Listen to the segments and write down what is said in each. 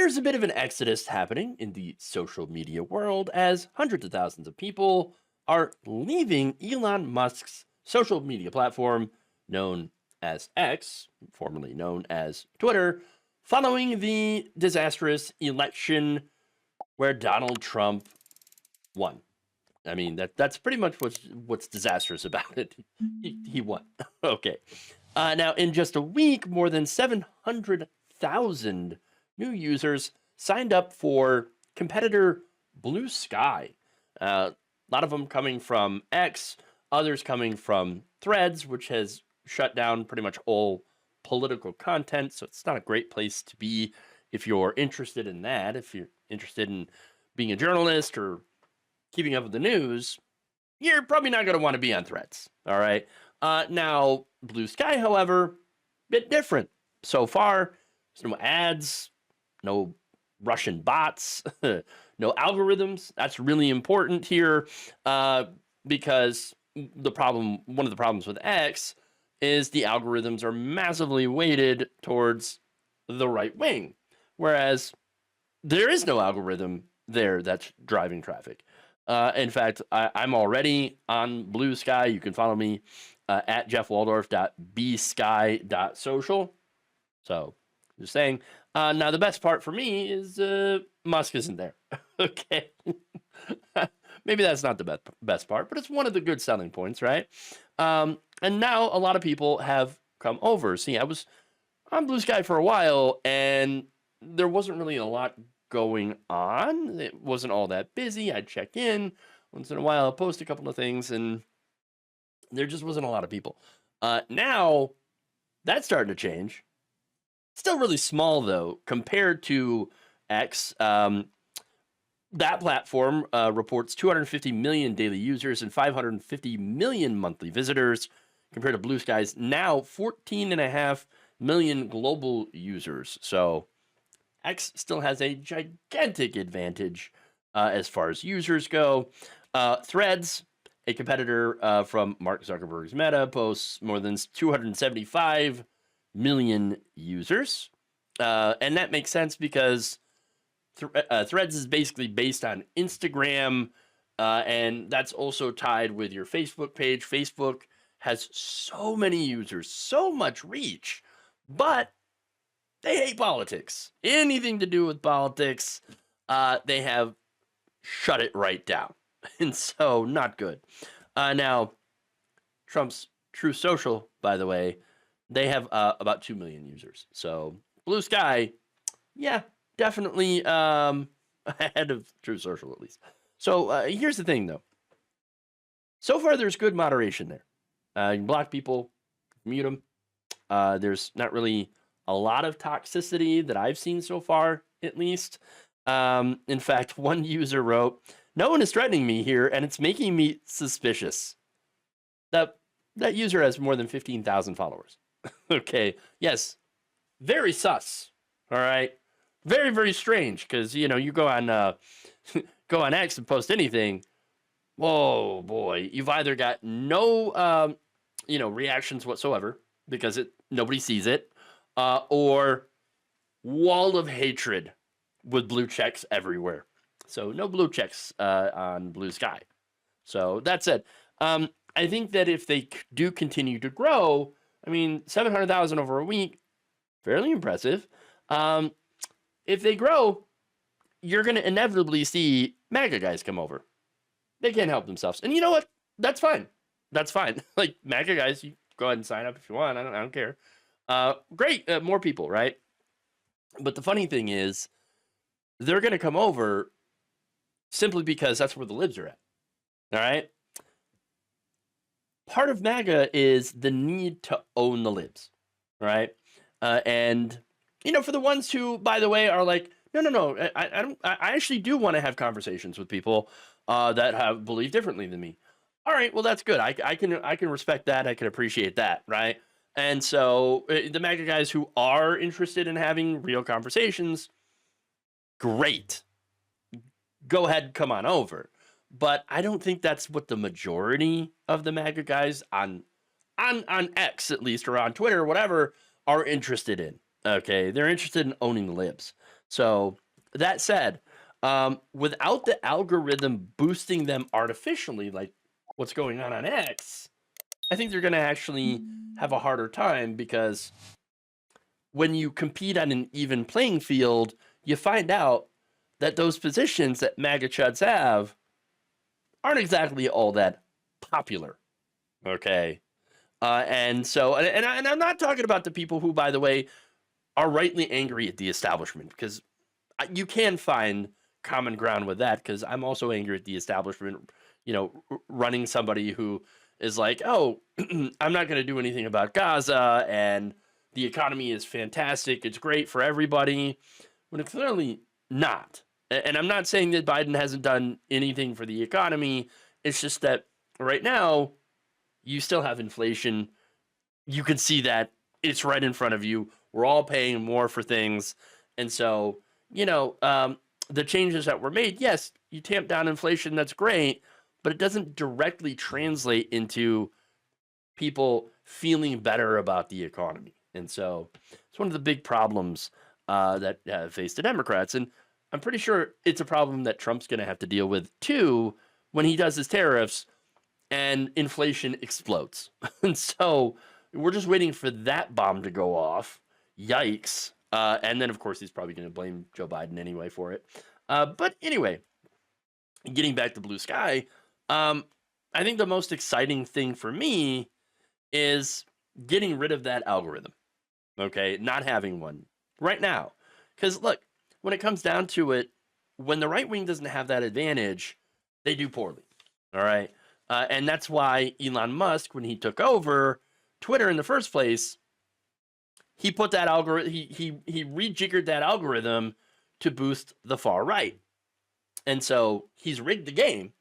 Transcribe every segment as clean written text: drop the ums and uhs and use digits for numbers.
there's a bit of an exodus happening in the social media world as hundreds of thousands of people are leaving Elon Musk's social media platform known as X, formerly known as Twitter, following the disastrous election where Donald Trump won. I mean, that's pretty much what's disastrous about it. He won. Okay. Now, in just a week, more than 700,000 new users signed up for competitor BlueSky. A lot of them coming from X, others coming from Threads, which has shut down pretty much all political content. So it's not a great place to be if you're interested in that. If you're interested in being a journalist or keeping up with the news, you're probably not going to want to be on Threads. All right. Now, BlueSky, however, bit different. So far, there's no ads, no Russian bots, no algorithms. That's really important here because one of the problems with X is the algorithms are massively weighted towards the right wing, whereas there is no algorithm there that's driving traffic. In fact, I'm already on BlueSky. You can follow me at jeffwaldorf.bsky.social. So, just saying. Now, the best part for me is Musk isn't there. Okay. Maybe that's not the best part, but it's one of the good selling points, right? And now a lot of people have come over. See, I was on BlueSky for a while, and there wasn't really a lot going on. It wasn't all that busy. I'd check in once in a while, post a couple of things, and there just wasn't a lot of people. Now that's starting to change. Still really small though compared to X. That platform reports 250 million daily users and 550 million monthly visitors, compared to BlueSky's now 14.5 million global users. So X still has a gigantic advantage as far as users go. Threads, a competitor from Mark Zuckerberg's Meta, boasts more than 275 million users. And that makes sense because Threads is basically based on Instagram, and that's also tied with your Facebook page. Facebook has so many users, so much reach, but they hate politics. Anything to do with politics, they have shut it right down. And so, not good. Now, Trump's True Social, by the way, they have about 2 million users. So, BlueSky, yeah, definitely ahead of True Social, at least. So, here's the thing, though. So far, there's good moderation there. You can block people, mute them. There's not really a lot of toxicity that I've seen so far, at least. In fact, one user wrote, "No one is threatening me here, and it's making me suspicious." That user has more than 15,000 followers. Okay, yes, very sus. All right, very, very strange, because you go on go on X and post anything. Whoa, boy, you've either got no reactions whatsoever because nobody sees it, or wall of hatred with blue checks everywhere. So no blue checks on BlueSky. So that's it. I think that if they do continue to grow, 700,000 over a week, fairly impressive. If they grow, you're going to inevitably see MAGA guys come over. They can't help themselves. And you know what? That's fine. That's fine. Like, MAGA guys, you go ahead and sign up if you want. I don't care. Great. More people, right? But the funny thing is, they're going to come over simply because that's where the libs are at. All right? Part of MAGA is the need to own the libs. Right? And, for the ones who, by the way, are like, no, I actually do want to have conversations with people that believe differently than me. All right, well, that's good. I can respect that. I can appreciate that, right? And so the MAGA guys who are interested in having real conversations, great. Go ahead, come on over. But I don't think that's what the majority of the MAGA guys on X, at least, or on Twitter or whatever, are interested in. Okay, they're interested in owning the libs. So that said, without the algorithm boosting them artificially, like what's going on X, I think they're going to actually have a harder time, because when you compete on an even playing field, you find out that those positions that MAGA chuds have aren't exactly all that popular. Okay. And so, and I'm not talking about the people who, by the way, are rightly angry at the establishment, because you can find common ground with that, because I'm also angry at the establishment, running somebody who is like, oh, I'm not going to do anything about Gaza, and the economy is fantastic, it's great for everybody, when it's clearly not. And I'm not saying that Biden hasn't done anything for the economy. It's just that right now, you still have inflation. You can see that it's right in front of you. We're all paying more for things. And so, the changes that were made, yes, you tamp down inflation, that's great, but it doesn't directly translate into people feeling better about the economy. And so it's one of the big problems that face the Democrats. And I'm pretty sure it's a problem that Trump's going to have to deal with too when he does his tariffs and inflation explodes. And so we're just waiting for that bomb to go off. Yikes. And then, of course, he's probably going to blame Joe Biden anyway for it. But anyway, getting back to BlueSky, I think the most exciting thing for me is getting rid of that algorithm. Okay, not having one right now. Because look, when it comes down to it, when the right wing doesn't have that advantage, they do poorly. All right. And that's why Elon Musk, when he took over Twitter in the first place, he put that algorithm, he rejiggered that algorithm to boost the far right. And so he's rigged the game,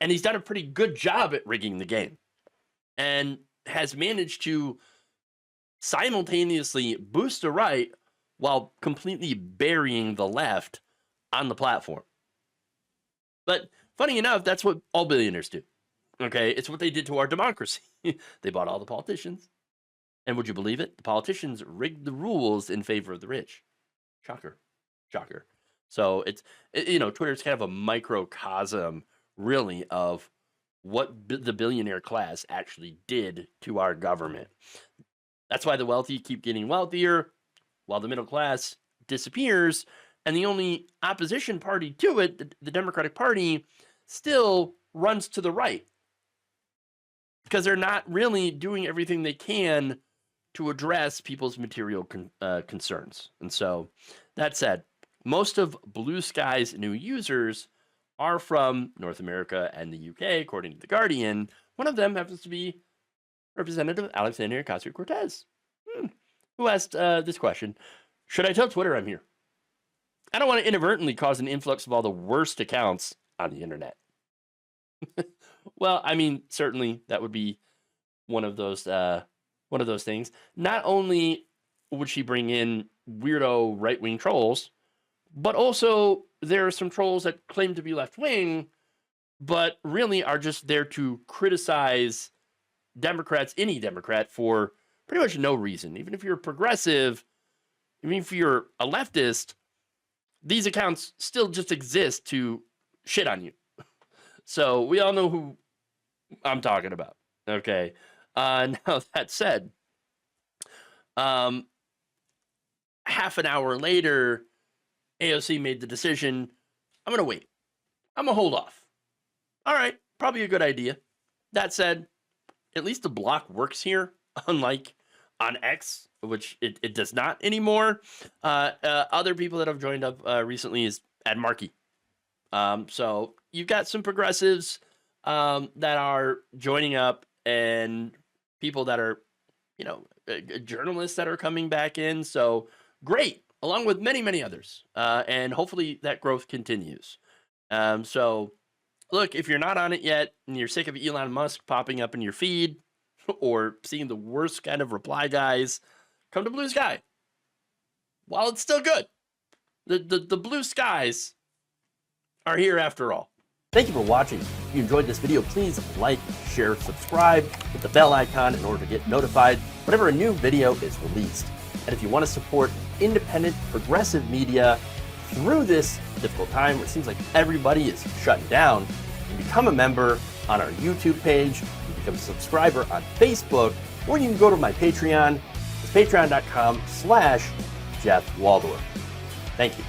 and he's done a pretty good job at rigging the game, and has managed to simultaneously boost the right while completely burying the left on the platform. But funny enough, that's what all billionaires do. Okay, it's what they did to our democracy. They bought all the politicians. And would you believe it? The politicians rigged the rules in favor of the rich. Shocker. Shocker. So Twitter's kind of a microcosm, really, of what the billionaire class actually did to our government. That's why the wealthy keep getting wealthier, while the middle class disappears. And the only opposition party to it, the Democratic Party, still runs to the right, because they're not really doing everything they can to address people's material concerns. And so, that said, most of BlueSky's new users are from North America and the UK, according to The Guardian. One of them happens to be Representative Alexandria Ocasio-Cortez, who asked this question: should I tell Twitter I'm here? I don't want to inadvertently cause an influx of all the worst accounts on the internet. Well, I mean, certainly that would be one of those things. Not only would she bring in weirdo right-wing trolls, but also there are some trolls that claim to be left-wing, but really are just there to criticize Democrats, any Democrat, for pretty much no reason. Even if you're a progressive, even if you're a leftist, these accounts still just exist to shit on you. So we all know who I'm talking about. Okay. Now that said, half an hour later, AOC made the decision, I'm going to wait. I'm going to hold off. All right. Probably a good idea. That said, at least the block works here, unlike on X, which it does not anymore. Other people that have joined up recently is Ed Markey. So you've got some progressives that are joining up, and people that are, journalists that are coming back in. So great, along with many, many others. And hopefully that growth continues. So look, if you're not on it yet and you're sick of Elon Musk popping up in your feed or seeing the worst kind of reply guys, come to BlueSky. While it's still good, the blue skies are here after all. Thank you for watching. If you enjoyed this video, please like, share, subscribe, hit the bell icon in order to get notified whenever a new video is released. And if you want to support independent, progressive media through this difficult time where it seems like everybody is shutting down. You can become a member on our YouTube page, you can become a subscriber on Facebook, or you can go to my Patreon. It's patreon.com/Jeff Waldorf. Thank you.